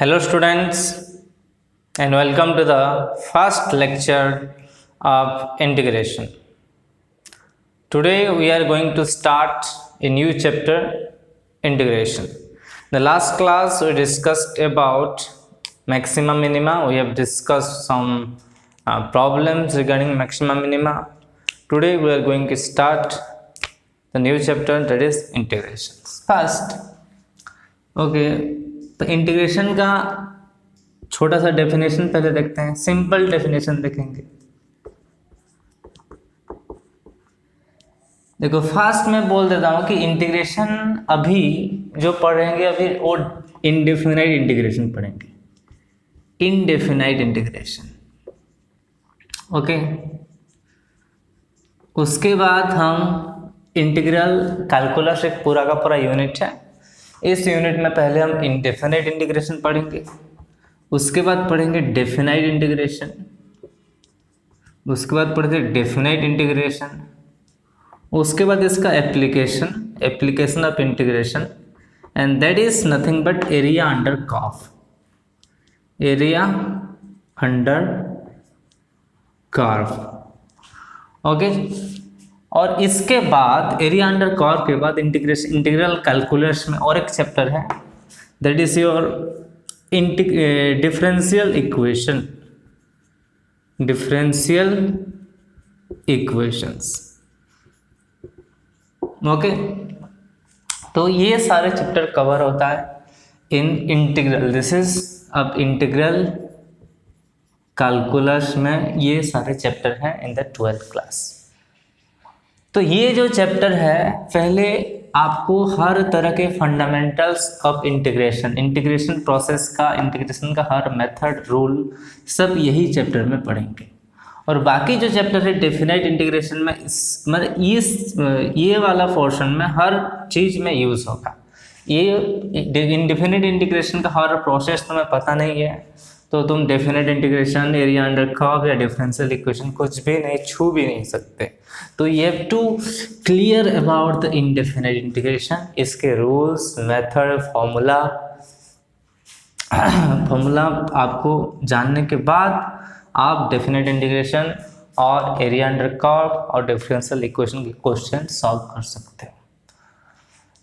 Hello students and welcome to the first lecture of integration. Today we are going to start a new chapter, integration. The last class we discussed about maxima minima. We have discussed some problems regarding maxima minima. Today we are going to start the new chapter, that is integrations. First, okay, तो integration का छोटा सा definition पहले देखते हैं. Simple definition देखेंगे. देखो first मैं बोल देता हूँ कि इंटीग्रेशन अभी जो पढ़ेंगे अभी वो इनडेफिनाइट इंटीग्रेशन पढ़ेंगे. Indefinite integration. ओके, उसके बाद हम इंटीग्रल कैलकुलस एक पूरा का पूरा यूनिट है. इस यूनिट में पहले हम इंडेफिनाइट इंटीग्रेशन पढ़ेंगे, उसके बाद पढ़ेंगे डेफिनाइट इंटीग्रेशन, उसके बाद पढ़ेंगे डेफिनाइट इंटीग्रेशन, उसके बाद इसका application of integration, and that is nothing but area under curve. Area under curve. Okay, और इसके बाद एरिया अंडर कर्व के बाद इंटीग्रल कैलकुलस में और एक चैप्टर है, that is your differential equations. Okay, तो ये सारे चैप्टर कवर होता है इन इंटीग्रल. दिस इज अब इंटीग्रल कैलकुलस में ये सारे चैप्टर हैं इन द 12th क्लास. तो ये जो चैप्टर है, पहले आपको हर तरह के फंडामेंटल्स ऑफ इंटीग्रेशन प्रोसेस का, इंटीग्रेशन का हर मेथड, रूल सब यही चैप्टर में पढ़ेंगे. और बाकी जो चैप्टर है डेफिनाइट इंटीग्रेशन में मतलब ये वाला पोर्शन में हर चीज़ में यूज़ होगा. ये इंडेफिनाइट इंटीग्रेशन का हर प्रोसेस तुम्हें पता नहीं है तो तुम definite integration, area under curve या डिफरेंशियल इक्वेशन कुछ भी नहीं, छू भी नहीं सकते. तो you have to clear about the indefinite integration, इसके रूल्स, मेथड, फॉर्मूला आपको जानने के बाद आप डेफिनेट इंटीग्रेशन और एरिया अंडर कर्व और डिफरेंशियल इक्वेशन के क्वेश्चन सॉल्व कर सकते हो.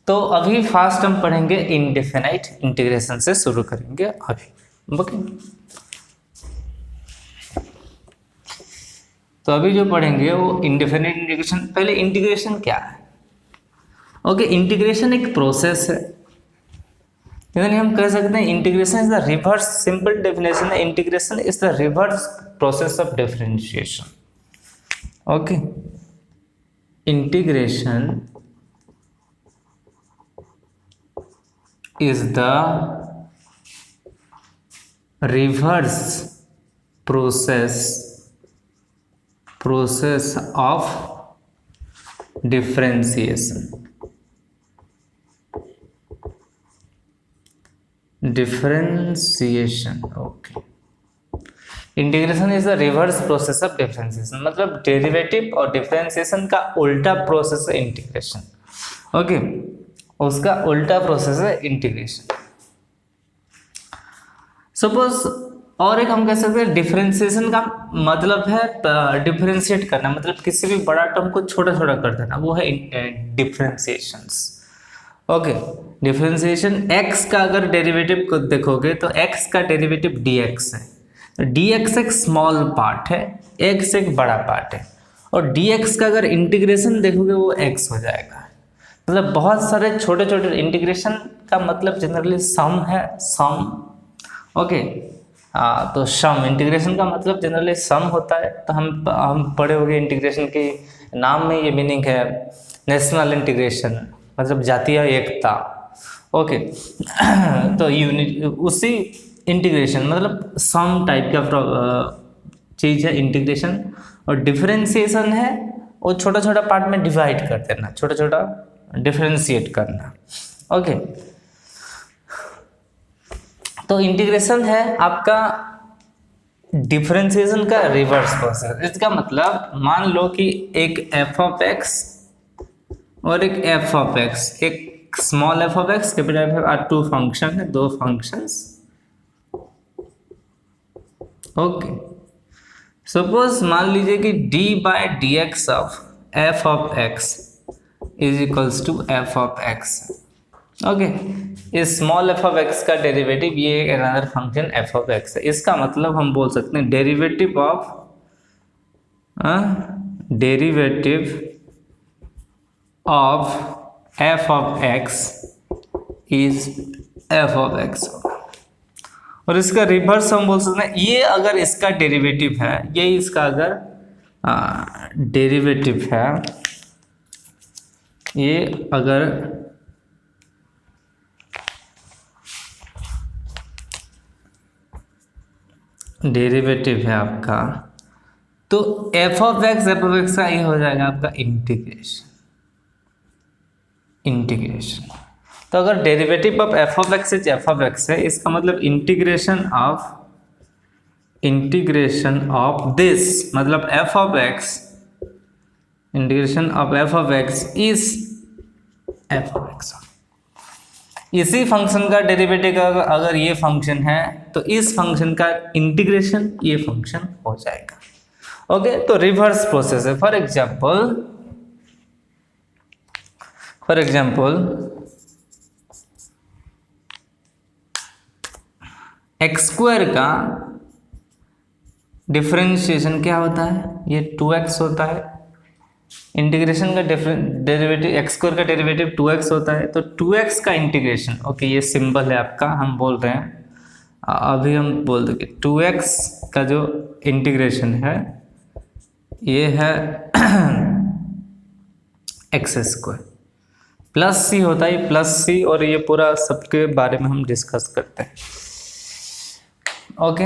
तो अभी फास्ट हम पढ़ेंगे इंडेफिनाइट इंटीग्रेशन से शुरू करेंगे अभी. ओके, तो अभी जो पढ़ेंगे वो इंडेफिनाइट इंटीग्रेशन. पहले इंटीग्रेशन क्या है? ओके, इंटीग्रेशन एक प्रोसेस है, यानी हम कह सकते हैं integration is the reverse. Simple definition है, integration is the reverse process of differentiation. Okay, integration is the reverse process of differentiation. Okay, integration is the reverse process of differentiation, मतलब derivative और differentiation का उल्टा process है integration. Okay, उसका उल्टा process है integration. Suppose और एक हम कह सकते हैं डिफरेंशिएशन का मतलब है डिफरेंशिएट करना, मतलब किसी भी बड़ा टर्म को छोटा छोटा कर देना, वो है डिफरेंशिएशंस. ओके, डिफरेंशिएशन x का अगर डेरिवेटिव को देखोगे तो x का डेरिवेटिव dx है. dx एक स्मॉल पार्ट है, x एक बड़ा पार्ट है, और dx का अगर इंटीग्रेशन देखोगे वो x हो जाएगा. मतलब बहुत सारे छोटे छोटे इंटीग्रेशन का मतलब जनरली सम है, सम. ओके, तो सम, इंटीग्रेशन का मतलब जनरली सम होता है. तो हम पढ़े होंगे इंटीग्रेशन के नाम में ये मीनिंग है नेशनल इंटीग्रेशन, मतलब जातीय एकता. ओके, तो यूनिट उसी इंटीग्रेशन मतलब सम टाइप का चीज़ है इंटीग्रेशन. और डिफरेंशिएशन है वो छोटा छोटा पार्ट में डिवाइड कर देना, छोटा छोटा डिफरेंशिएट करना. ओके, तो इंटीग्रेशन है आपका डिफरेंशिएशन का रिवर्स प्रोसेस. इसका मतलब मान लो कि एक f ऑफ x और एक f ऑफ x, एक small f of x, capital f are two function है, दो फंक्शंस. ओके, सपोज मान लीजिए कि d by d x of F of x is equals to f of x. Okay, इस small f of x का derivative ये another function f of x है। इसका मतलब हम बोल सकते हैं derivative of F of x is f of x. और इसका रिवर्स हम बोल सकते हैं, ये अगर इसका डेरिवेटिव है, ये इसका अगर डेरिवेटिव है, ये अगर डेरिवेटिव है आपका, तो एफ ऑफ एक्स का ये हो जाएगा आपका इंटीग्रेशन। तो अगर derivative of F of x है, इसका मतलब इंटीग्रेशन ऑफ दिस, मतलब F of x, integration of F of x is f of x. इसी फंक्शन का डेरिवेटिव अगर ये फंक्शन है, तो इस फंक्शन का इंटीग्रेशन ये फंक्शन हो जाएगा। ओके, तो रिवर्स प्रोसेस है। फॉर एग्जाम्पल एक्स स्क्वायर का डिफरेंशिएशन क्या होता है, ये 2x होता है। इंटीग्रेशन का डेरिवेटिव एक्स स्क्वायर का डेरिवेटिव 2x होता है, तो 2x का इंटीग्रेशन, ओके ये सिंबल है आपका, हम बोल रहे हैं, अभी हम बोल देंगे 2x का जो इंटीग्रेशन है ये है एक्स स्क्वायर प्लस सी होता है, प्लस सी, और ये पूरा सबके बारे में हम डिस्कस करते हैं। ओके,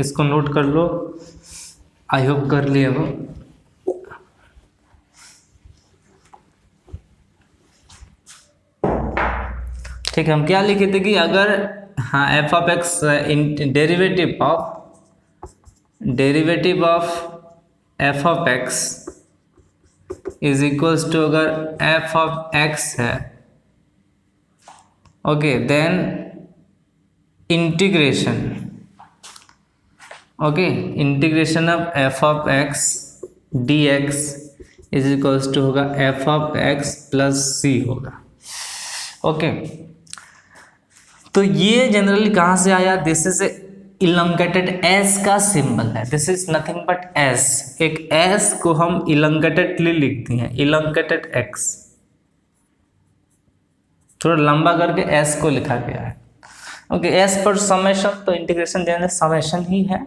इसको नोट कर लो, आई होप कर लिए हो। ठीक है, हम क्या लिखे थे कि अगर f of x derivative of F of x is equals to, अगर एफ ऑफ एक्स है, okay, then integration of F of x D x is equals to होगा एफ ऑफ एक्स प्लस सी होगा। ओके, तो ये generally कहाँ से आया, this is elongated S का सिंबल है, this is nothing but S. एक एस को हम इलंगेटेडली लिखते हैं, इलंगेटेड एक्स, थोड़ा लंबा करके एस को लिखा गया है। ओके, एस पर समेशन, तो इंटीग्रेशन जो समेशन ही है,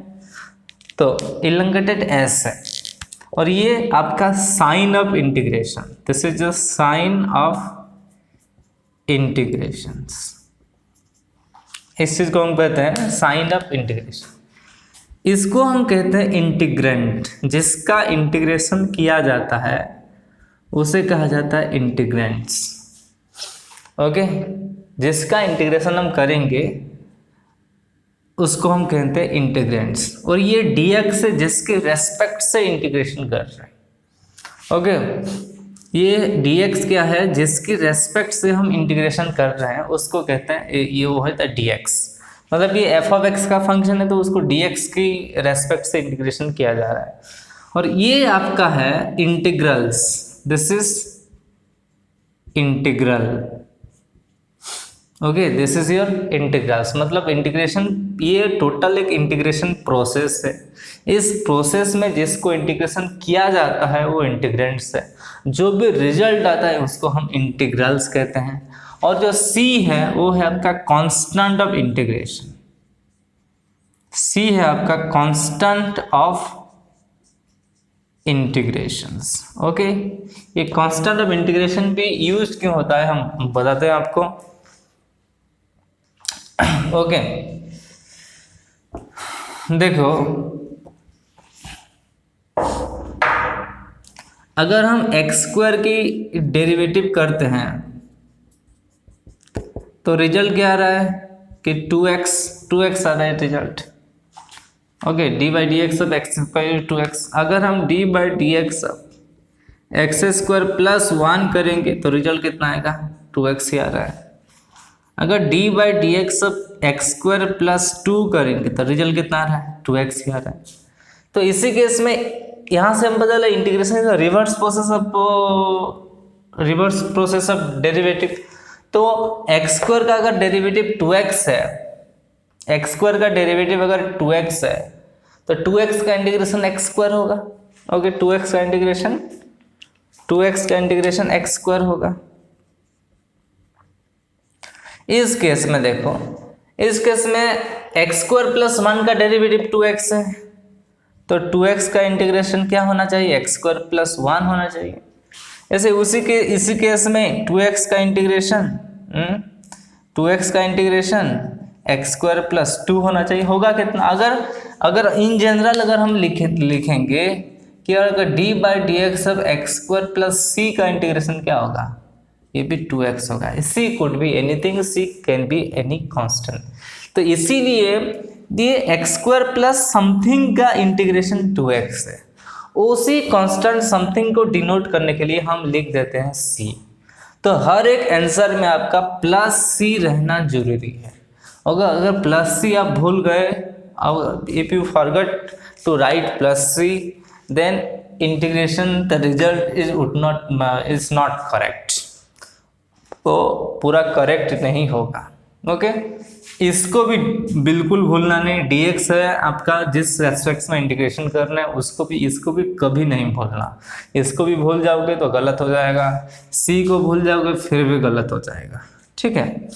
तो इलंगेटेड एस है। और ये आपका sign of integration, this is the sign of integrations. इस चीज को हम कहते हैं साइन ऑफ इंटीग्रेशन। इसको हम कहते हैं इंटीग्रेंट, जिसका इंटीग्रेशन किया जाता है उसे कहा जाता है इंटीग्रेंट्स। ओके, जिसका इंटीग्रेशन हम करेंगे उसको हम कहते हैं इंटीग्रेंट्स। और ये dx से जिसके रेस्पेक्ट से इंटीग्रेशन कर रहे हैं। ओके, ये dx क्या है, जिसकी रेस्पेक्ट से हम इंटीग्रेशन कर रहे हैं उसको कहते हैं, ये वो है dx। मतलब ये एफ ऑफ एक्स का फंक्शन है, तो उसको dx की रेस्पेक्ट से इंटीग्रेशन किया जा रहा है। और ये आपका है integrals, this is integral. Okay, this is your integrals, मतलब इंटीग्रेशन, ये टोटल एक इंटीग्रेशन प्रोसेस है। इस प्रोसेस में जिसको इंटीग्रेशन किया जाता है वो इंटीग्रेंट्स है, जो भी रिजल्ट आता है उसको हम इंटीग्रल्स कहते हैं। और जो c है वो है आपका कांस्टेंट ऑफ इंटीग्रेशन, c है आपका कांस्टेंट ऑफ इंटीग्रेशंस। ओके, ये कांस्टेंट ऑफ इंटीग्रेशन भी यूज क्यों होता है हम बताते हैं आपको। ओके, देखो अगर हम एक्स स्क्वायर की डेरिवेटिव करते हैं तो रिजल्ट क्या आ रहा है कि 2x आ रहा है result. Okay, D by D x of x square 2x। अगर हम D by D x x square plus 1 करेंगे तो रिजल्ट कितना आएगा, 2x ही आ रहा है। अगर डी बाई डी एक्स अब एक्स स्क्वायर प्लस टू करेंगे तो रिजल्ट कितना आ रहा है, 2x ही आ रहा है। तो इसी केस में यहाँ से हम पता चला इंटीग्रेशन का रिवर्स प्रोसेस ऑफ डेरिवेटिव। तो एक्स स्क्वायर का अगर डेरिवेटिव 2x है, एक्स स्क्वायर का डेरिवेटिव अगर 2x है तो 2x का इंटीग्रेशन एक्स स्क्वायर होगा। ओके, 2x का इंटीग्रेशन एक्स स्क्वायर होगा। इस केस में देखो, इस केस में एक्स स्क्वायर प्लस 1 का डेरिवेटिव 2x है, तो 2x का इंटीग्रेशन क्या होना चाहिए, एक्स स्क्वायर प्लस 1 होना चाहिए। ऐसे इसी केस में 2x का इंटीग्रेशन एक्स स्क्वायर प्लस 2 होना चाहिए। होगा कितना, अगर इन जनरल अगर हम लिखेंगे कि अगर डी बाई डी एक्स अब एक्स स्क्वायर प्लस सी का इंटीग्रेशन क्या होगा, ये भी 2x होगा। C could be anything, C can be any constant. तो इसीलिए ये एक्स स्क्वायर प्लस समथिंग का इंटीग्रेशन 2x है। उसी कांस्टेंट समथिंग को डिनोट करने के लिए हम लिख देते हैं सी। तो हर एक आंसर में आपका प्लस सी रहना जरूरी है। अगर प्लस सी आप भूल गए, if you forget to write plus c, then integration the result is not correct, तो पूरा करेक्ट नहीं होगा। ओके, इसको भी बिल्कुल भूलना नहीं। dx है आपका, जिस रेस्पेक्ट में इंटीग्रेशन करना है इसको भी कभी नहीं भूलना। इसको भी भूल जाओगे तो गलत हो जाएगा, c को भूल जाओगे फिर भी गलत हो जाएगा। ठीक है,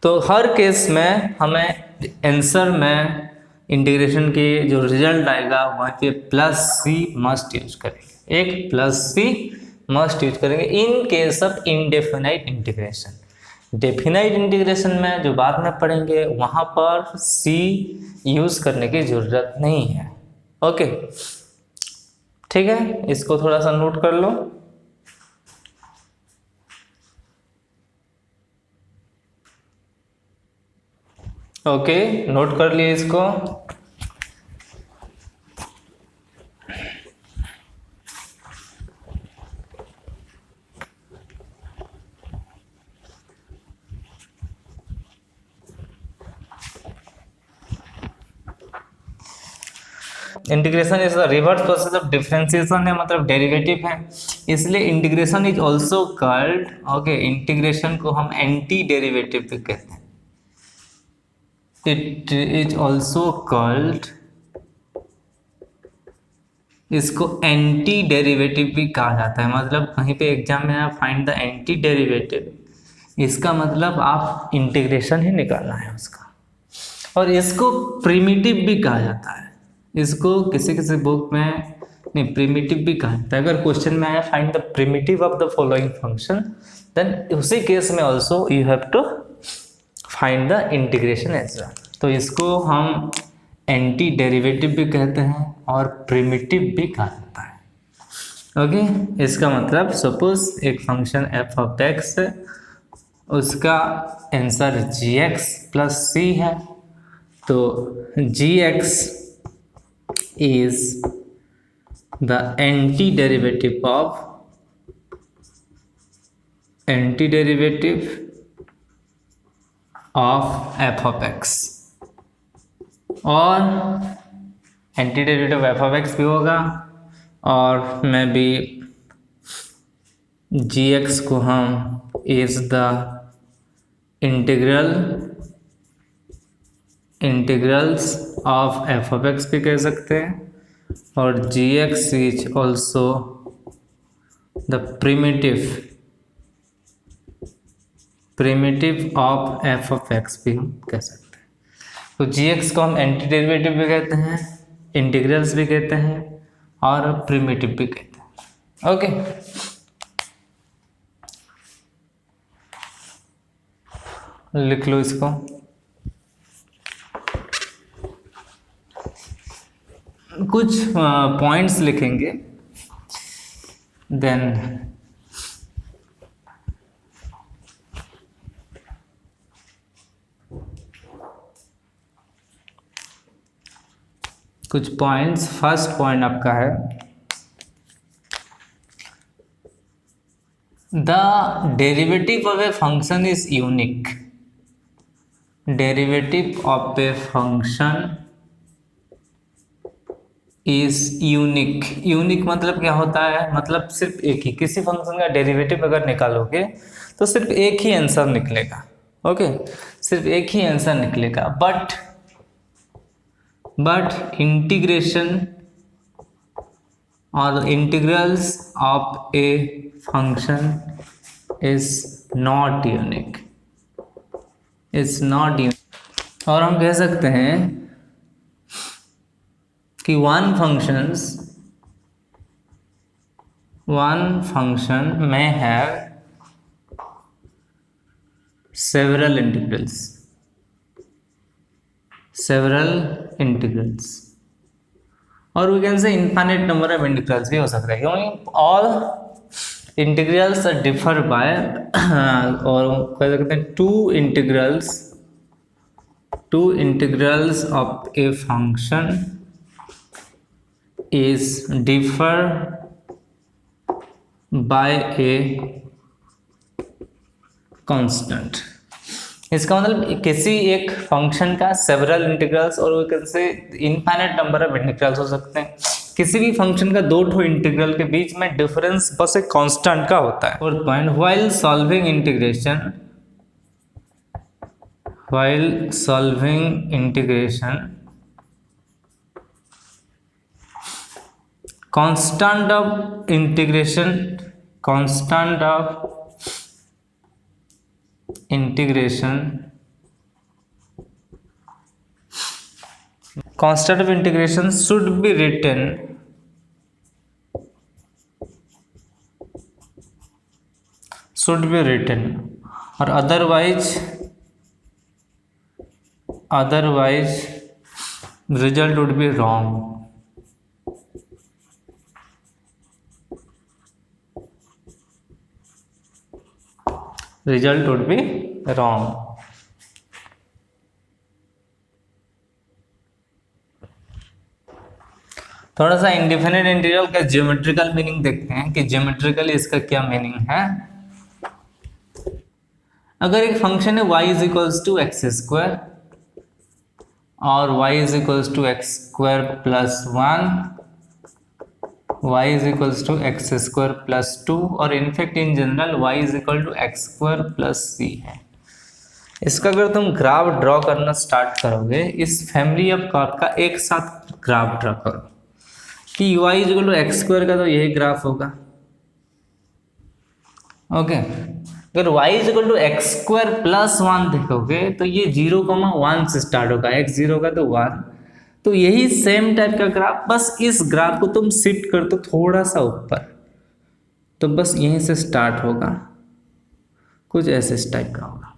तो हर केस में हमें आंसर में इंटीग्रेशन के जो रिजल्ट आएगा वहाँ पे प्लस सी मस्ट यूज करेंगे, एक प्लस सी मस्ट यूज करेंगे in case of indefinite integration. Definite integration में जो बाद में पढ़ेंगे वहाँ पर सी यूज करने की जरूरत नहीं है। ओके, ठीक है, इसको थोड़ा सा नोट कर लो। ओके, नोट कर लिए इसको। Integration is the reverse process of differentiation है, मतलब डेरिवेटिव है, इसलिए integration is also called, okay, integration को हम एंटी डेरिवेटिव भी कहते हैं। इट इज ऑल्सो कॉल्ड, इसको एंटी डेरिवेटिव भी कहा जाता है। मतलब कहीं पे एग्जाम में आप फाइंड द एंटी डेरिवेटिव, इसका मतलब आप इंटीग्रेशन ही निकालना है उसका। और इसको प्रिमिटिव भी कहा जाता है, इसको किसी किसी बुक में नहीं प्रिमिटिव भी कहा जाता है। अगर क्वेश्चन में आया find the primitive of the following function, then उसी केस में also you have to find the integration as well. तो इसको हम एंटी डेरिवेटिव भी कहते हैं और प्रिमिटिव भी कहा जाता है। ओके, इसका मतलब सपोज एक फंक्शन एफ ऑफ एक्स है, उसका answer G X plus C है, तो G X is the anti derivative of F of x, और anti derivative F of X भी होगा, और मैं भी जी एक्स को हम is the integrals of F of X भी कह सकते हैं, और G X is also the primitive of F of X भी हम कह सकते हैं। तो जी एक्स को हम एंटी डेरिवेटिव भी कहते हैं, इंटीग्रल्स भी कहते हैं, और प्रिमिटिव भी कहते हैं। ओके, लिख लो इसको। कुछ पॉइंट्स लिखेंगे, देन कुछ पॉइंट्स। फर्स्ट पॉइंट आपका है the derivative of a function is unique. Derivative of a function is unique. Unique मतलब क्या होता है, मतलब सिर्फ एक ही, किसी फंक्शन का डेरिवेटिव अगर निकालोगे तो सिर्फ एक ही आंसर निकलेगा। ओके, सिर्फ एक ही आंसर निकलेगा। बट इंटीग्रेशन और integrals of a function is not unique, is not unique. और हम कह सकते हैं कि one function may have several integrals, और we can say infinite number of integrals भी हो सकता है, क्योंकि all integrals differ by और कह सकते हैं two integrals of a function is differ by a constant। इसका मतलब किसी एक फंक्शन का सेवरल इंटीग्रल्स और कैसे इनफाइनाइट नंबर ऑफ इंटीग्रल्स हो सकते हैं। किसी भी फंक्शन का दो ठो इंटीग्रल के बीच में डिफरेंस बस एक कांस्टेंट का होता है। Fourth point, while solving integration constant of integration should be written or otherwise result would be wrong। result would be wrong। थोड़ा सा इंडिफिनिट इंटीग्रल का ज्योमेट्रिकल मीनिंग देखते हैं कि ज्योमेट्रिकली इसका क्या मीनिंग है। अगर एक फंक्शन है y is equals to x square और y is equals to x square plus 1, y is equals to x square plus 2 और in fact in general y is equal to x square plus c है। इसका अगर तुम graph draw करना start करोगे, इस family of curve का एक साथ ग्राफ ड्रॉ करो कि y is equal to x square का तो यही ग्राफ होगा। ओके, अगर y is equal to x square plus 1 देखोगे तो ये 0,1 से स्टार्ट होगा, x 0 का तो 1, तो यही सेम टाइप का ग्राफ, बस इस ग्राफ को तुम शिफ्ट कर दो थोड़ा सा ऊपर, तो बस यहीं से स्टार्ट होगा, कुछ ऐसे इस टाइप का होगा।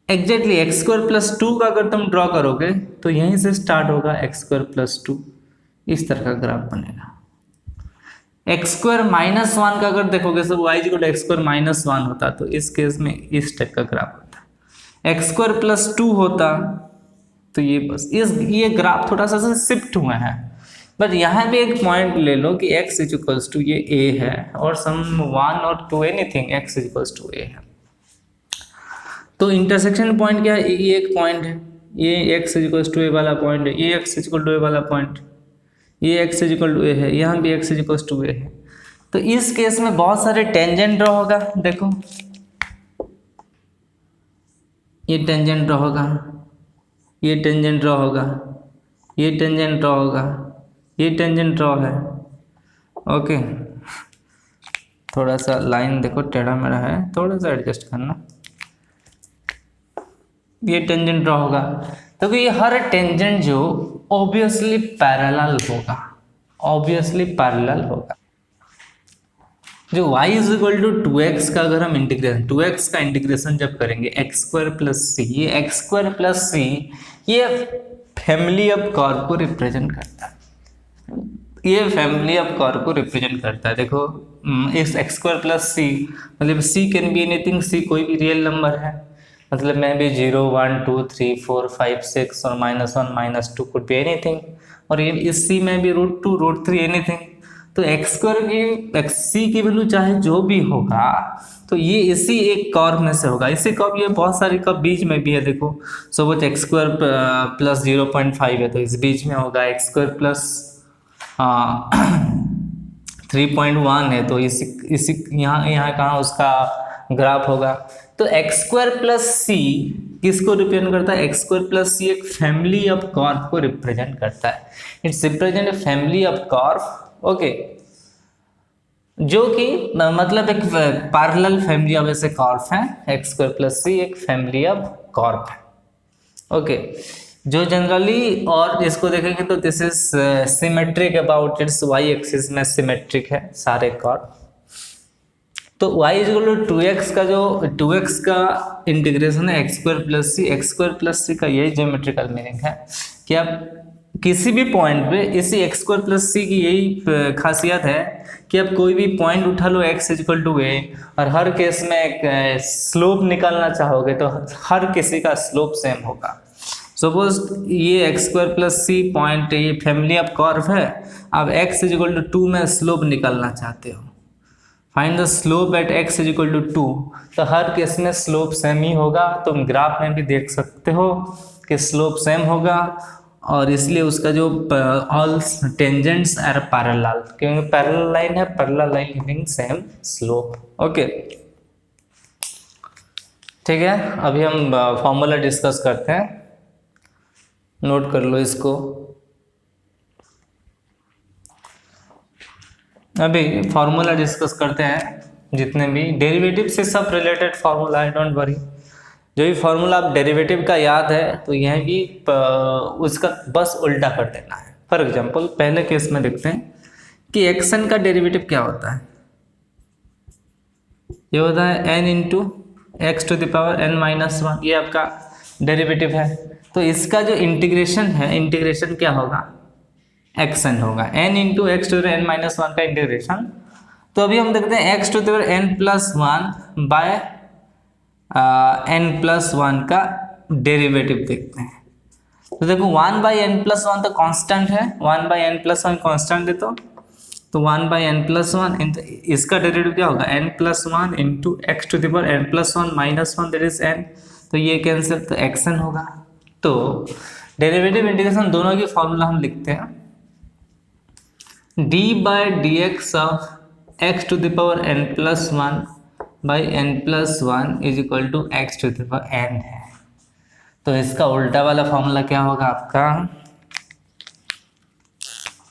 एग्जैक्टली एक्स स्क्वायर प्लस 2 का अगर तुम ड्रॉ करोगे तो यहीं से स्टार्ट होगा एक्स स्क्वायर प्लस 2, इस तरह का ग्राफ बनेगा। एक्स स्क्वायर माइनस 1 का अगर देखोगे तो y equal to x square minus 1 होता, तो इस केस में इस टाइप का ग्राफ होता। एक्स स्क्वायर प्लस 2 होता तो ये बस ये ग्राफ थोड़ा सा शिफ्ट हुआ है। बट यहाँ भी एक पॉइंट ले लो कि x इज इक्वल्स टू ये a है और सम 1 और 2 anything x is equals to a है, तो इंटरसेक्शन पॉइंट क्या है, ये एक पॉइंट है, ये x is equals to a वाला पॉइंट है, ये x is equal to a वाला पॉइंट, ये x is equal to a है, यहाँ भी x is equals to a है। तो इस केस में बहुत सारे टेंजेंट ड्रॉ होगा। देखो ये टेंजेंट ड्रॉ होगा, ये टेंजेंट ड्रॉ होगा, ये टेंजेंट ड्रॉ होगा, ये टेंजेंट ड्रॉ है। ओके, थोड़ा सा लाइन देखो टेढ़ा मेढ़ा है, थोड़ा सा एडजस्ट करना। ये टेंजेंट ड्रॉ होगा, तो ये हर टेंजेंट जो ऑब्वियसली पैरेलल होगा, ऑब्वियसली पैरेलल होगा। जो y is equal to 2x का अगर हम इंटीग्रेशन 2x का इंटीग्रेशन जब करेंगे एक्स स्क्वायर प्लस सी, ये एक्स स्क्वायर प्लस सी ये फैमिली ऑफ कर्व को रिप्रेजेंट करता है, ये फैमिली ऑफ कर्व को रिप्रेजेंट करता है। देखो इस एक्स स्क्वायर प्लस सी मतलब सी कैन बी एनीथिंग, सी कोई भी रियल नंबर है, मतलब मैं भी 0 1 2 3 4 5 6 और -1 -2 कुड बी एनीथिंग, और ये इस सी में भी √2 √3 एनीथिंग। तो एक्स स्क्वायर की एक्स सी की वैल्यू चाहे जो भी होगा तो ये इसी एक कर्व में से होगा। इसी कर्व, ये बहुत सारी कर्व बीच में भी है देखो, सपोज एक्स स्क्वायर प्लस 0.5 है तो इस बीच में होगा, एक्स स्क्वायर प्लस 3.1 है तो इसी यहाँ कहाँ उसका ग्राफ होगा। तो एक्स स्क्वायर प्लस सी किसको रिप्रेजेंट करता है? एक्स स्क्वायर प्लस सी एक फैमिली ऑफ कर्व को रिप्रेजेंट करता है। It's represent a family of curve, okay, जो कि मतलब एक पैरेलल फैमिली ऑफ ऐसे कर्व है। एक्स स्क्वायर प्लस सी एक फैमिली ऑफ कर्व है, ओके, जो जनरली, और इसको देखेंगे तो this is symmetric about its y axis में सिमेट्रिक है सारे कर्व। तो y is equal to 2x का जो 2x का इंटीग्रेशन है x square plus C, X square plus C का यही ज्योमेट्रिकल मीनिंग है कि आप किसी भी पॉइंट पे इसी एक्स स्क्वायर प्लस सी की यही खासियत है कि आप कोई भी पॉइंट उठा लो x इज इक्वल टू ए, और हर केस में एक स्लोप निकालना चाहोगे तो हर किसी का स्लोप सेम होगा। सपोज ये x square plus c point, ये फैमिली ऑफ कर्व है, आप x इज इक्वल टू 2 में स्लोप निकालना चाहते हो, find the slope at x is equal to 2, तो हर केस में स्लोप सेम ही होगा। तुम ग्राफ में भी देख सकते हो कि स्लोप सेम होगा, और इसलिए उसका जो ऑल टेंजेंट्स आर पैरेलल, क्योंकि पैरेलल लाइन है, parallel line meaning same slope, okay, ठीक है। अभी हम फॉर्मूला डिस्कस करते हैं, नोट कर लो इसको। अभी फॉर्मूला डिस्कस करते हैं, जितने भी डेरिवेटिव से सब रिलेटेड फॉर्मूला है, डोंट वरी। जो भी फॉर्मूला आप डेरिवेटिव का याद है तो यह भी उसका बस उल्टा कर देना है। फॉर एग्जांपल पहले केस में देखते हैं कि एक्सन का डेरिवेटिव क्या होता है। ये होता है n into x to the power n minus 1, ये आपका डेरिवेटिव है। तो इसका जो इंटीग्रेशन है, इंटीग्रेशन क्या होगा? एक्सन होगा, n into x to n minus 1 का इंटीग्रेशन। तो अभी हम देखते हैं x to the power n plus 1 by n plus 1 का डेरिवेटिव देखते हैं। तो देखो 1 बाई एन प्लस 1 तो कांस्टेंट है, 1 बाई एन प्लस 1 कांस्टेंट है, तो 1 बाई एन प्लस 1, इसका डेरिवेटिव क्या होगा? n plus 1 into x to the power n plus 1 minus 1 that is n, तो ये कैंसिल, तो एक्सन होगा। तो डेरिवेटिव इंटीग्रेशन दोनों की फॉर्मूला हम लिखते हैं, d by D x of x to the power n plus 1 by n plus 1 is equal to x to the power n है। तो इसका उल्टा वाला फॉर्मूला क्या होगा आपका?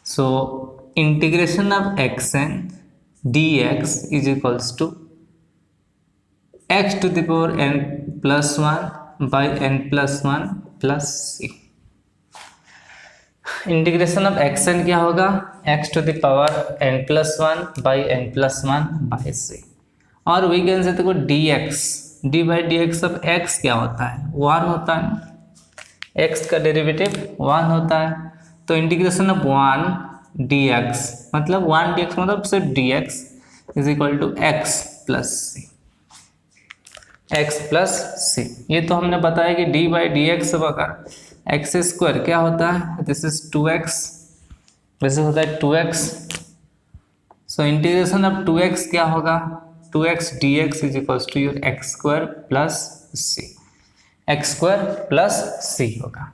So integration of X N D x is equals to x to the power n plus 1 by n plus 1 plus C. Integration of X N क्या होगा? X to the power n plus 1 by n plus 1 by C. और we can say देखो D X, D by D x of x क्या होता है? 1 होता है, x का डेरिवेटिव 1 होता है। तो इंटीग्रेशन ऑफ 1 डी एक्स मतलब 1 डी एक्स मतलब सिर्फ D x is equal to X plus C, X plus सी। ये तो हमने बताया कि डी बाई डी एक्स अगर एक्स स्क्वायर क्या होता है? दिस इज 2x, वैसे होता है 2x। So integration of 2x क्या होगा? 2x dx is equals to your X square plus C, X square plus सी होगा,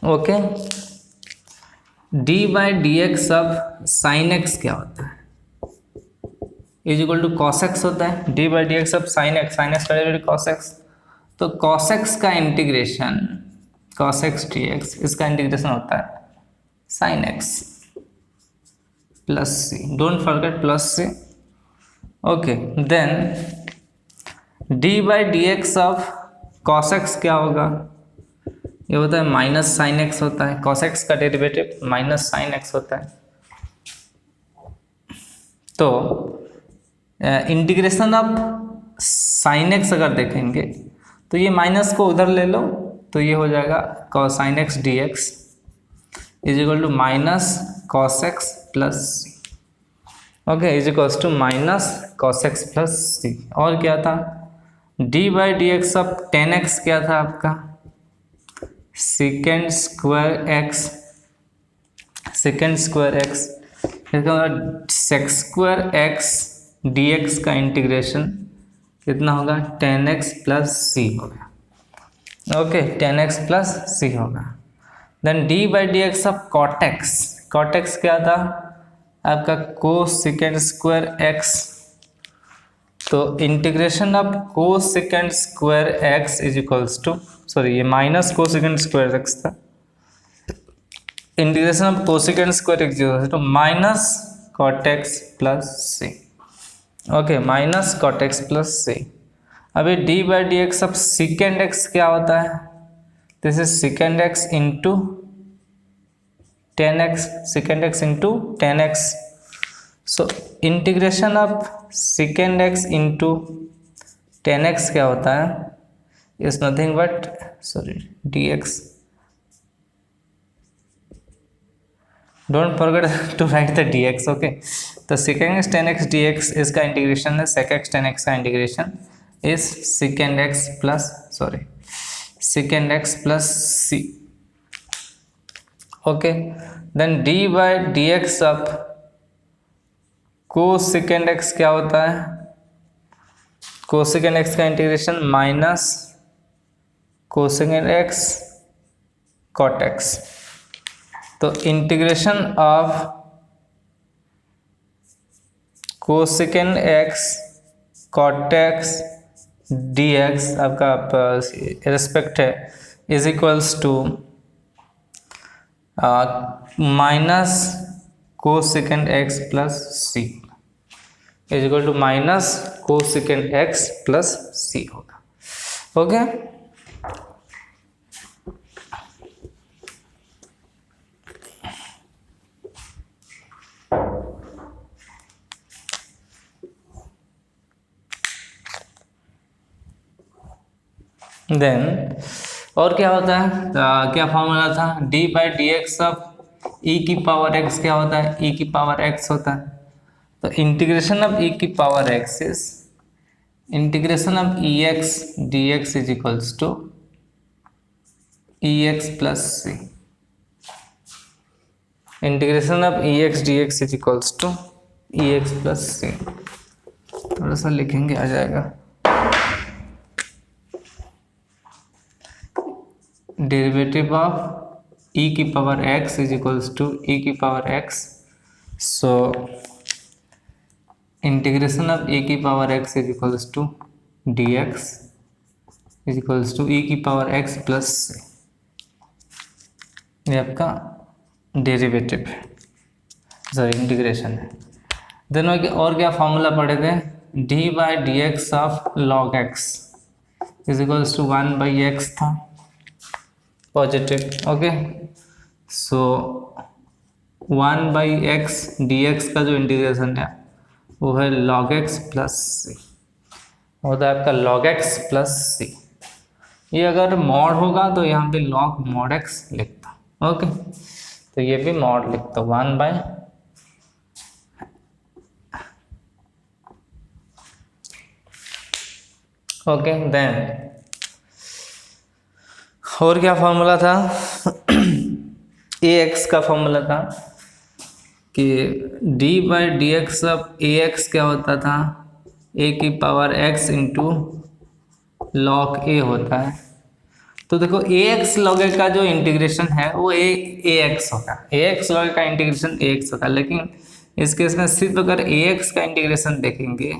okay. D by D x of sine X क्या होता है? Is equal to cos X होता है। D by D x of sine X का derivative cos X, तो cos X का integration cos X D X, इसका इंटीग्रेशन होता है sine X plus C, don't forget plus C, okay. Then D by D x of cos x क्या होगा? ये होता है माइनस साइन एक्स होता है, कॉस एक्स का डेरिवेटिव माइनस साइन एक्स होता है। तो इंटीग्रेशन ऑफ साइन एक्स अगर देखेंगे तो ये माइनस को उधर ले लो तो ये हो जाएगा cosine X D x is equal to minus cos X plus C, okay, is equals to minus cos X plus सी। और क्या था? D by D x of tan X क्या था आपका? सेकेंड स्क्वायर एक्स इसका मतलब sec square X D x का integration कितना होगा 10x प्लस सी होगा। ओके 10x प्लस सी होगा। Then D by D x of cot x, cot x क्या था आपका कोसेकेंड स्क्वायर एक्स, तो integration of cosecant square X is equals to, sorry ये माइनस कोसेकेंड स्क्वायर एक्स था, integration of cosecant square X is to minus cot X plus C. Okay minus cot X plus C. अभी D by D x of second X क्या होता है, this is second x into 10x, second x into 10x, so integration of second x into 10x क्या होता है is nothing but sorry dx, don't forget to write the dx। Okay तो second x 10x dx इसका integration है, second x 10x का integration is second x plus sorry second x plus C. Okay then D by D x of cosecant x क्या होता है, cosecant x का integration minus cosecant x cot x, तो integration of cosecant x cot X D X आपका respect है is equals to minus cosecant X plus C is equal to minus cosecant X plus सी होगा। Okay then और क्या होता है, क्या formula था D by D x of E की पावर एक्स क्या होता है, ई की पावर एक्स होता है, तो इंटीग्रेशन ऑफ ई की power X is integration of E X D x is equals to E X plus C, integration of E X D x is equals to E X plus C, थोड़ा सा लिखेंगे आ जाएगा, derivative of E की power X is equals to E की power X, so integration of E की power X is equals to D x is equals to E की power x plus ये आपका डेरिवेटिव है, सॉरी इंटीग्रेशन है। Then और क्या फॉर्मूला पढ़े थे, D by D x of log X is equals to 1 by X था positive. Okay so 1 by X D x का जो इंटीग्रेशन है वो है log x प्लस सी, होता है आपका log x प्लस सी। ये अगर मॉड होगा तो यहाँ पे log mod x लिखता, ओके तो ये भी मॉड लिखता 1 बाई ओके। देन और क्या फॉर्मूला था ए एक्स का फॉर्मूला था कि D by D x of A x क्या होता था, ए की पावर एक्स इंटू लॉग ए होता है, तो देखो ए एक्स लॉग ए का जो इंटीग्रेशन है वो ए एक्स होगा, ए एक्स लॉग ए का इंटीग्रेशन ए एक्स होगा, लेकिन इस केस में सिर्फ अगर ए एक्स का इंटीग्रेशन देखेंगे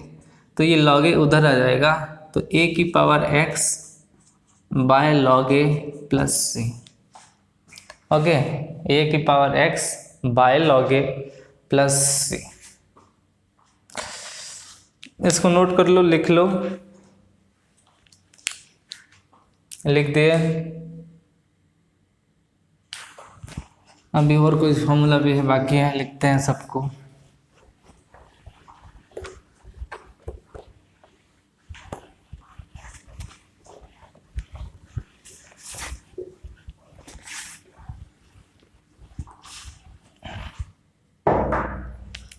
तो ये लॉग ए उधर आ जाएगा, तो ए की power X by log A plus C. Okay A की power X by log A plus C, इसको नोट कर लो, लिख लो, लिख दिए। अभी और कोई फॉर्मूला भी है बाकी है, लिखते हैं सबको।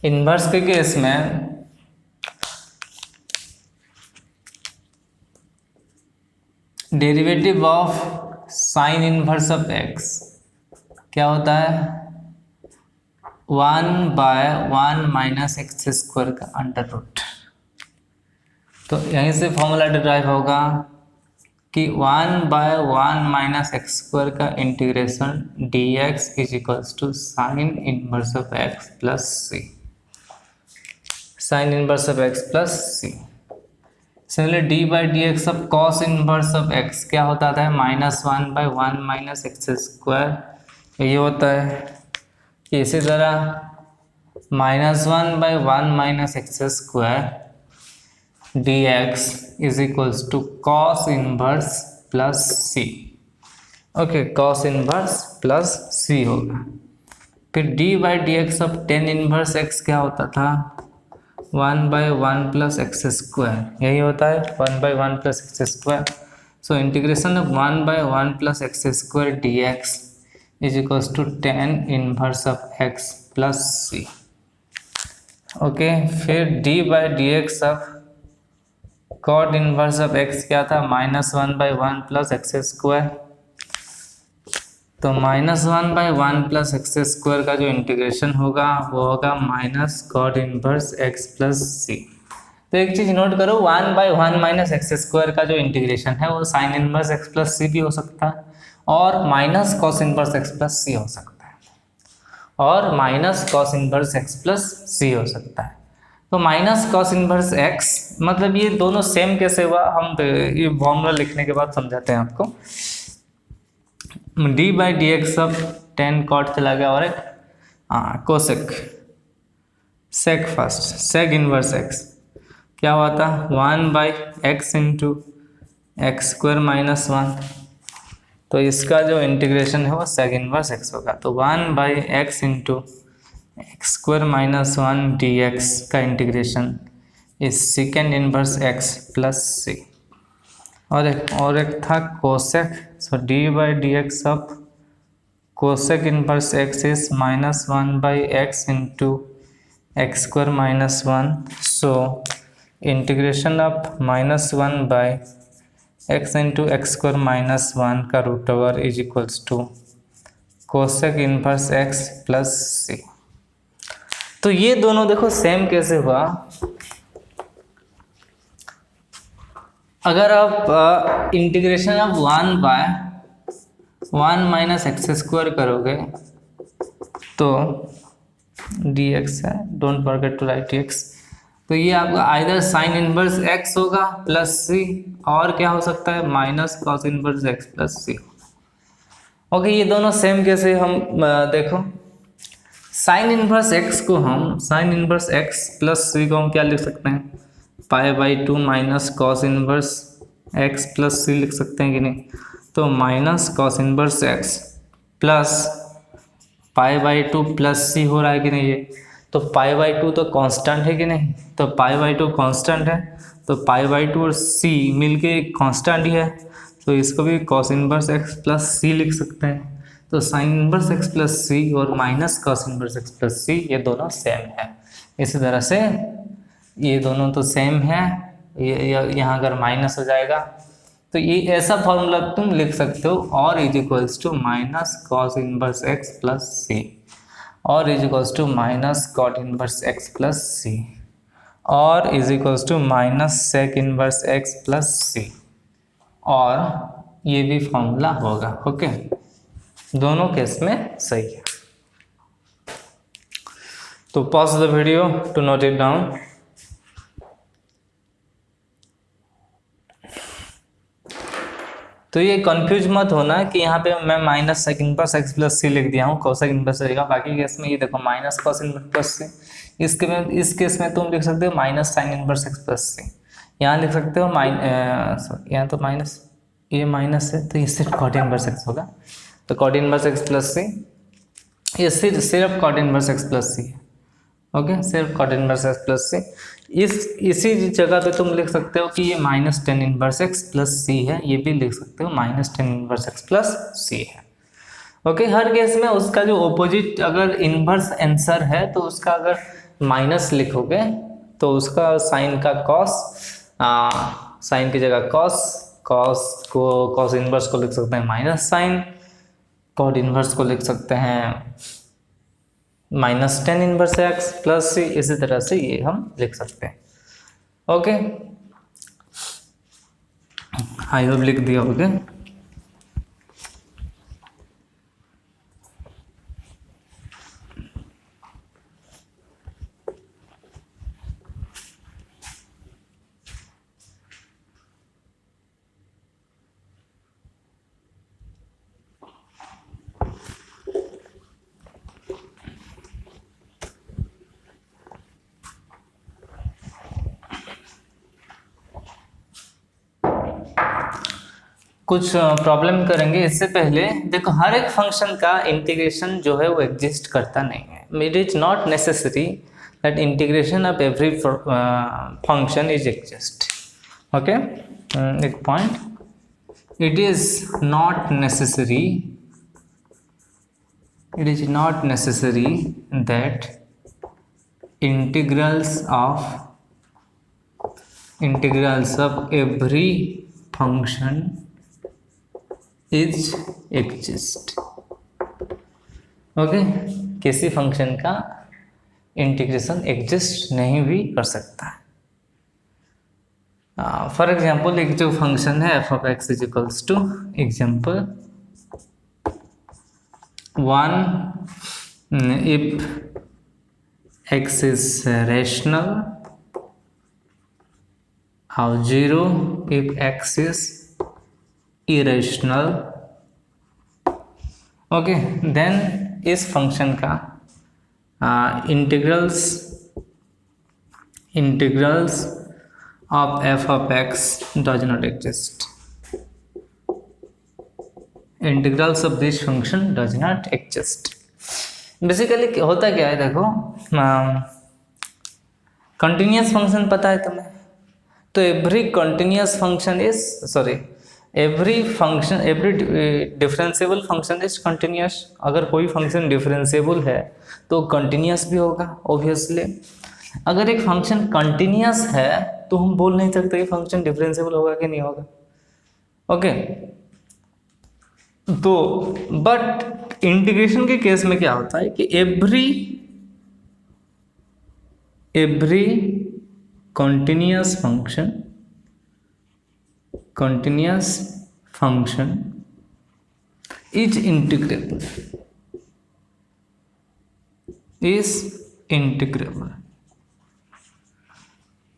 इन्वर्स के केस में derivative of sine inverse of x क्या होता है, 1/1 माइनस एक्स स्क्वायर का अंडर रूट। तो यहीं से फॉर्मूला डिराइव होगा कि 1/1 माइनस एक्स स्क्वायर का integration d x is equals to sine inverse of x plus c, sine inverse of x plus c. Similarly d by D x of cos inverse of x क्या होता था, -1/1 minus x square ये होता है। इसी तरह -1/1 minus x square D x is equals to cos inverse plus C. Okay, cos inverse plus सी होगा। फिर D by D x of tan inverse x क्या होता था, 1/1 प्लस एक्स स्क्वायर यही होता है, 1/1 plus X square. So integration of 1/1 plus X square D x is equals to 10 inverse of x plus C. Okay, फिर D by D x of cot inverse of x क्या था, -1/1 plus X square. तो -1/1 plus X square का जो integration होगा वो होगा minus cot inverse x plus सी। तो एक चीज़ नोट करो, 1/1 माइनस एक्स स्क्वायर का जो इंटीग्रेशन है वो sine inverse x plus C भी हो सकता है और minus cos inverse x plus सी हो सकता है, और minus cos inverse x plus सी हो सकता है। तो माइनस कॉस इनवर्स एक्स मतलब ये दोनों सेम कैसे हुआ, हम ये फॉर्मूला लिखने के बाद समझाते हैं आपको। D by D x of 10 cot चला गया और एक cosec, sec first, sec inverse x क्या हुआ था, 1/x into x square minus 1। तो इसका जो इंटीग्रेशन है वो सेक इनवर्स एक्स होगा। तो 1/x into x square minus 1 d x का integration is second inverse x plus सी। और एक था cosec, so d by D x of cosec inverse x is -1/x into x square minus 1। So integration of -1/x into x square minus 1 का root over is equals to cosec inverse x plus सी। तो ये दोनों देखो same कैसे हुआ, अगर आप integration of 1/1 minus x square करोगे तो डी एक्स है, don't forget to write x. तो ये आपका आइदर साइन इनवर्स एक्स होगा प्लस सी, और क्या हो सकता है minus cos inverse x plus सी। ओके, ये दोनों सेम कैसे, हम देखो साइन इनवर्स एक्स को हम sine inverse x plus c को हम क्या लिख सकते हैं, π/2 minus cos inverse x plus c लिख सकते हैं कि नहीं। तो minus cos inverse x plus π/2 plus सी हो रहा है कि नहीं ये, तो π/2 तो कांस्टेंट है कि नहीं, तो π/2 कांस्टेंट है, तो π/2 और सी मिलके कांस्टेंट ही है, तो इसको भी cos inverse x plus c लिख सकते हैं। तो साइन इनवर्स एक्स प्लस सी और minus cos inverse x plus सी ये दोनों सेम है। इसी तरह से ये दोनों तो सेम है, ये यहाँ अगर माइनस हो जाएगा तो ये ऐसा फॉर्मूला तुम लिख सकते हो, और is equals to minus cos inverse x plus सी, और is equals to minus cot inverse x plus सी, और is equals to minus sec inverse x plus सी, और ये भी फॉर्मूला होगा। ओके, दोनों केस में सही है। तो pause the video to note it down. तो ये कंफ्यूज मत होना कि यहाँ पे मैं minus sec inverse x plus c लिख दिया हूँ, कोसेक इनवर्स रहेगा। बाकी केस में ये देखो minus cos inverse plus c, इस केस में तुम लिख सकते हो minus sine inverse x plus c. यहाँ लिख सकते हो यहाँ तो माइनस, ये माइनस है तो ये सिर्फ कॉट इनवर्स एक्स होगा, तो कॉट इनवर्स एक्स प्लस सी, ये सिर्फ cot inverse x plus C है। ओके, सिर्फ कॉट इनवर्स एक्स प्लस सी। इसी जगह पे तुम लिख सकते हो कि ये -10 इनवर्स एक्स प्लस सी है, ये भी लिख सकते हो -10 इनवर्स एक्स प्लस सी है। ओके, हर केस में उसका जो ऑपोजिट अगर इनवर्स आंसर है तो उसका अगर माइनस लिखोगे तो उसका साइन का कॉस, साइन की जगह कॉस इनवर्स को लिख सकते हैं माइनस साइन, कॉट इनवर्स को लिख सकते हैं -10 इनवर्स एक्स प्लस सी, इसी तरह से ये हम लिख सकते हैं। ओके, आई होप लिख दिया होगा। कुछ प्रॉब्लम करेंगे। इससे पहले देखो, हर एक फंक्शन का इंटीग्रेशन जो है वो एग्जिस्ट करता नहीं है। It is not necessary that integration of every function is exist. Okay, एक point, it is not necessary, it is not necessary that integrals of every function is exist। Okay, किसी function का integration exist नहीं भी कर सकता है। For example, एक जो फंक्शन है f of x is equals to example 1 if x is rational, how 0 if x is irrational। Okay, then इस फंक्शन का integrals of F of x does not exist. Integrals of this function does not exist. Basically होता क्या है, देखो, continuous function पता है तुम्हें, तो every continuous function is every differentiable function is continuous. अगर कोई फंक्शन डिफरेंशिएबल है तो कंटिन्यूस भी होगा ऑब्वियसली। अगर एक फंक्शन कंटिन्यूस है तो हम बोल नहीं सकते कि फंक्शन डिफरेंशिएबल होगा कि नहीं होगा। ओके, तो बट इंटीग्रेशन के केस में क्या होता है कि every continuous function is integrable,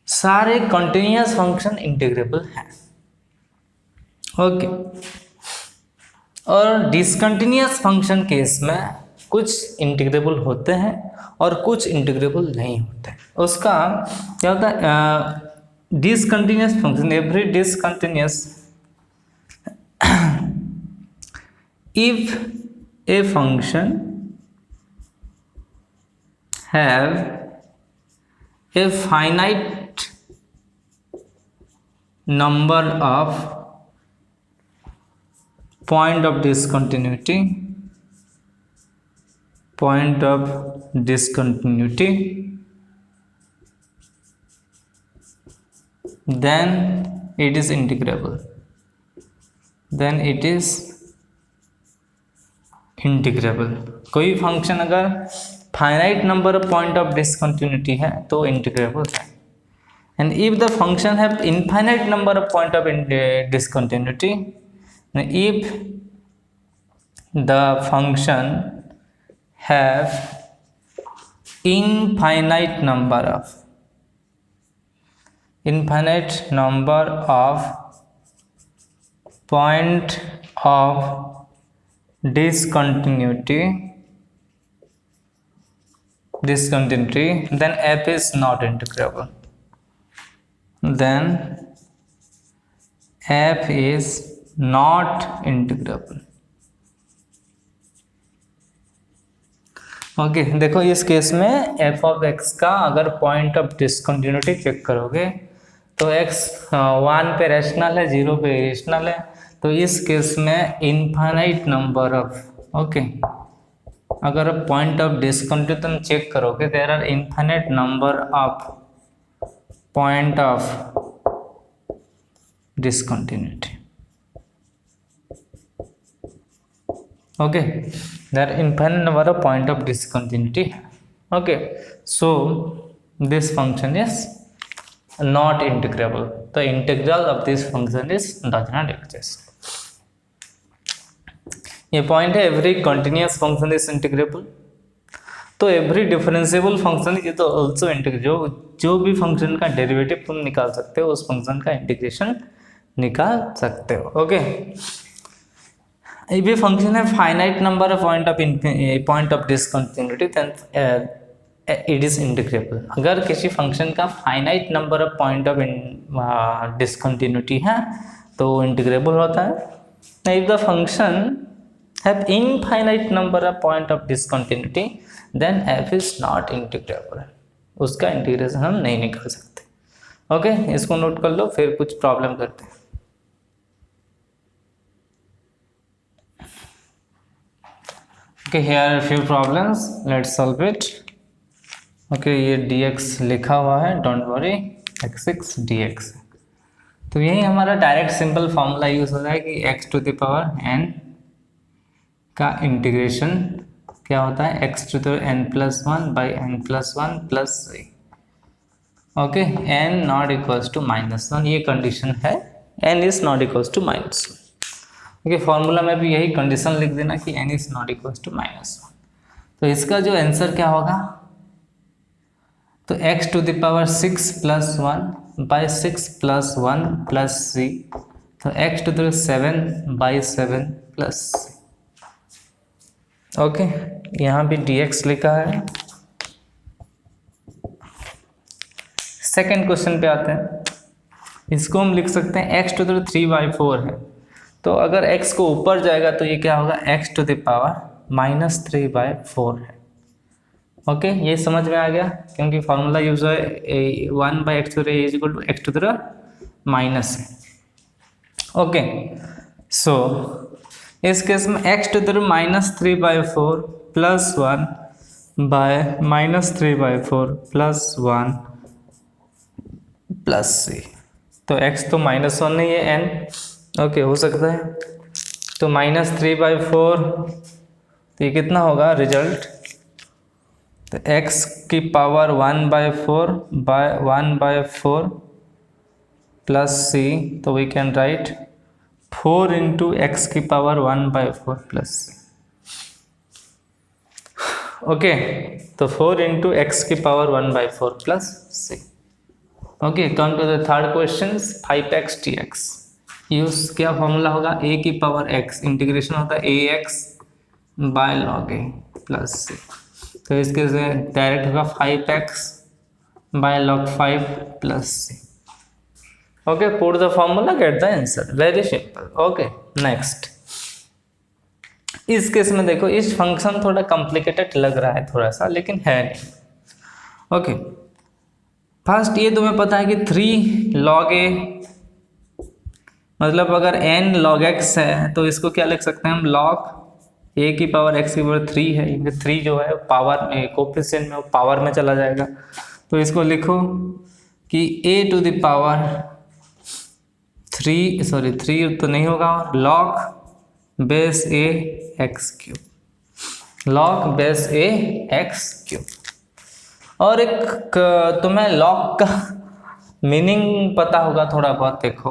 सारे कंटिन्यूस फंक्शन इंटीग्रेबल हैं। ओके, और डिसकंटिन्यूस फंक्शन केस में कुछ इंटीग्रेबल होते हैं और कुछ इंटीग्रेबल नहीं होते। उसका क्या होता है, discontinuous function, every discontinuous if a function have a finite number of point of discontinuity, then it is integrable, कोई फंक्शन अगर finite number of point of discontinuity है तो इंटीग्रेबल है। And if the function have infinite number of point of discontinuity, if the function have infinite number of point of discontinuity, then f is not integrable, not integrable. Okay, देखो इस case में F of x का अगर point of discontinuity check करोगे तो x 1 पे rational है, 0 पे इरेशनल है। तो इस केस में इनफाइनाइट नंबर ऑफ, ओके, अगर पॉइंट ऑफ डिसकंटिन्यूटी तुम चेक करोगे, there are infinite number of point of discontinuity. Okay, there are infinite number of point of discontinuity. Okay, so this function is not integrable. The integral of this function is does not exist. ये point है, every continuous function is integrable. तो every differentiable function is तो also integrable. जो भी function का derivative तुम निकाल सकते हो उस फंक्शन का इंटीग्रेशन निकाल सकते हो. ओके, ये भी फंक्शन है finite number of point of discontinuity, then it is integrable. अगर किसी फंक्शन का finite number of point of discontinuity है तो इंटीग्रेबल होता है. If the function have infinite number of point of discontinuity then f is not integrable. उसका integration हम नहीं निकाल सकते. ओके, इसको नोट कर लो, फिर कुछ प्रॉब्लम करते हैं. Okay, here are few problems, let's solve it. Okay, ये dx लिखा हुआ है, डोंट वरी, x6 dx. तो यही हमारा डायरेक्ट सिंपल फॉर्मूला यूज हो रहा है कि x to the power n का इंटीग्रेशन क्या होता है, x to the n plus 1 by n plus 1 plus c. Okay, n not equals to -1, ये कंडीशन है, n is not equals to -1. Okay, formula में भी यही कंडीशन लिख देना कि n is not equals to -1. तो इसका जो आंसर क्या होगा, तो x to the power 6 plus 1 by 6 plus 1 plus c, तो x to the 7 by 7 plus c. Okay, यहाँ भी dx लिखा है. सेकेंड क्वेश्चन पे आते हैं. इसको हम लिख सकते हैं x to the 3/4 है. तो अगर x को ऊपर जाएगा तो ये क्या होगा, x to the power -3/4 है. ओके, ये समझ में आ गया, क्योंकि फॉर्मूला यूज है 1/x to the a equal to x to the minus है. ओके, सो इस केस में x to the -3/4 plus 1 by -3/4 plus 1 plus c. तो x तो -1 नहीं है, n. ओके, हो सकता है. तो -3/4, तो ये कितना होगा रिजल्ट, तो x की पावर 1/4 बाय 1/4 प्लस c, तो we can write 4 into x की पावर 1/4 प्लस c. ओके, तो 4 इंटू एक्स की power 1/4 plus c. Okay, come to the third question, 5x dx. Use क्या फॉर्मूला होगा, a की power x, integration होता है ax by log a plus c. तो इसके से डायरेक्ट होगा 5x by log 5 plus c. Okay, put the formula, get the answer, very simple. Okay, next. इस केस में देखो, इस फंक्शन थोड़ा कॉम्प्लिकेटेड लग रहा है थोड़ा सा, लेकिन है नहीं. ओके, फर्स्ट ये तुम्हें पता है कि 3 log a, मतलब अगर n log x है तो इसको क्या लिख सकते हैं हम, log a की पावर x की पावर 3 है. ये 3 जो है पावर में, कोफिशिएंट में, वो पावर में चला जाएगा. तो इसको लिखो कि a टू द पावर 3 तो नहीं होगा, log base a x cube, log base a x cube. और एक तुम्हें log का मीनिंग पता होगा थोड़ा बहुत. देखो,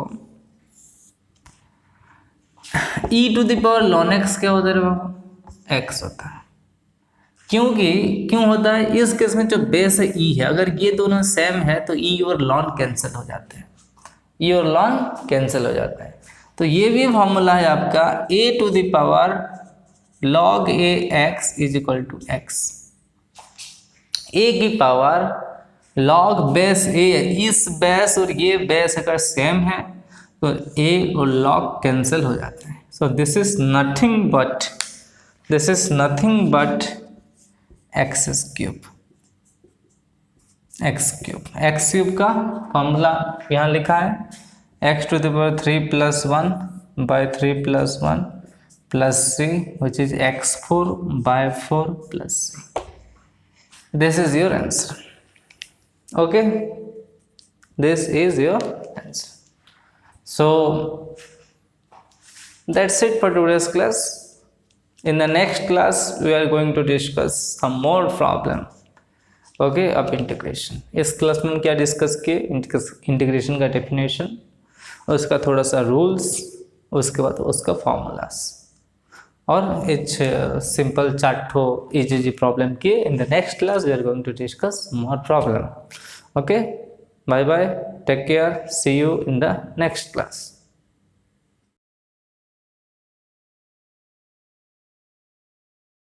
e to the power ln x क्या होता है बाबू, x होता है. क्यों होता है, इस केस में जो बेस है e है, अगर ये दोनों सेम है तो e और ln कैंसिल हो जाते हैं, e और ln कैंसिल हो जाता है. तो ये भी फॉर्मूला है आपका, a to the power log a x is equal to x. a की पावर log बेस a, इस बेस और ये बेस अगर सेम है तो a और log कैंसिल हो जाते हैं. So this is nothing but x cube. X cube का फॉर्मूला यहाँ लिखा है, x to the power 3 plus 1 by 3 plus 1 plus c, which is x4 by 4 plus c. This is your answer. Okay, this is your answer. So that's it for today's class. In the next class we are going to discuss some more problem okay अब integration. इस class में हम क्या discuss किए, integration का definition, उसका थोड़ा सा रूल्स, उसके बाद उसका फॉर्मूलास, और एक सिंपल 4 इजी प्रॉब्लम किए। In the next class we are going to discuss more problem. Okay, bye bye, take care, see you in the next class.